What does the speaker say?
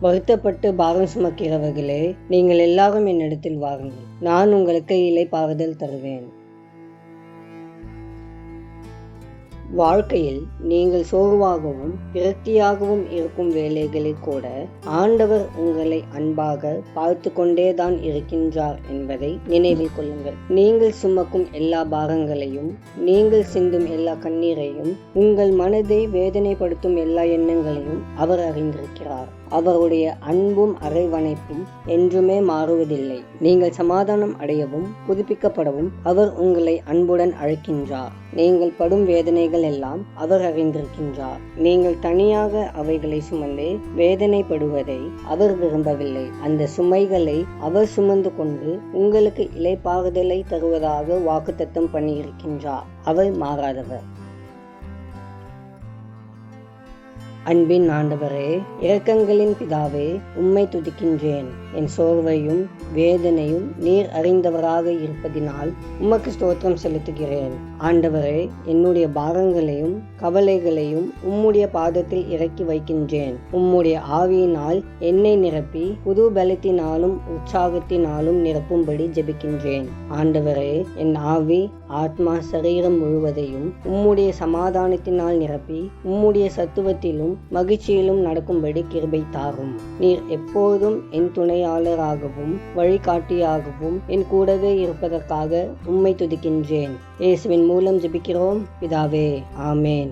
வருத்தப்பட்டு பாரம் சுமக்கிறவர்களே, நீங்கள் எல்லாரும் என்னிடத்தில் வாருங்கள், நான் உங்களுக்கு இளைப்பாறுதல் தருவேன். வாழ்க்கையில் நீங்கள் சோர்வாகவும் விரக்தியாகவும் இருக்கும் வேளைகளில் கூட ஆண்டவர் உங்களை அன்பாக பார்த்து கொண்டேதான் இருக்கின்றார் என்பதை நினைவில் கொள்ளுங்கள். நீங்கள் சுமக்கும் எல்லா பாரங்களையும், நீங்கள் சிந்தும் எல்லா கண்ணீரையும், உங்கள் மனதை வேதனைப்படுத்தும் எல்லா எண்ணங்களையும் அவர் அறிந்திருக்கிறார். அவருடைய அன்பும் அரவணைப்பும் என்றுமே மாறுவதில்லை. நீங்கள் சமாதானம் அடையவும் புதுப்பிக்கப்படவும் அவர் உங்களை அன்புடன் அழைக்கின்றார். நீங்கள் படும் வேதனைகள் எல்லாம் அவர் அறிந்திருக்கின்றார். நீங்கள் தனியாக அவைகளை சுமந்து வேதனைப்படுவதை அவர் விரும்பவில்லை. அந்த சுமைகளை அவர் சுமந்து கொண்டு உங்களுக்கு இளைப்பாறுதலை தருவதாக வாக்குத்தத்தம் பண்ணியிருக்கின்றார். அவர் மாறாதவர். அன்பின் ஆண்டவரே, இரக்கங்களின் பிதாவே, உம்மை துதிக்கின்றேன். என் சோர்வையும் வேதனையும் நீர் அறிந்தவராக இருப்பதினால் உமக்கு ஸ்தோத்திரம் செலுத்துகிறேன். ஆண்டவரே, என்னுடைய பாரங்களையும் கவலைகளையும் உம்முடைய பாதத்தில் இறக்கி வைக்கின்றேன். உம்முடைய ஆவியினால் என்னை நிரப்பி புது பலத்தினாலும் உற்சாகத்தினாலும் நிரப்பும்படி ஜெபிக்கின்றேன். ஆண்டவரே, என் ஆவி ஆத்மா சரீரம் முழுவதையும் உம்முடைய சமாதானத்தினால் நிரப்பி உம்முடைய சத்துவத்திலும் மகிழ்ச்சியிலும் நடக்கும்படி கிருபை தாரும். நீர் எப்போதும் என் துணையாளராகவும் வழிகாட்டியாகவும் என் கூடவே இருப்பதற்காக உம்மை துதிக்கின்றேன். இயேசுவின் மூலம் ஜெபிக்கிறோம் பிதாவே, ஆமேன்.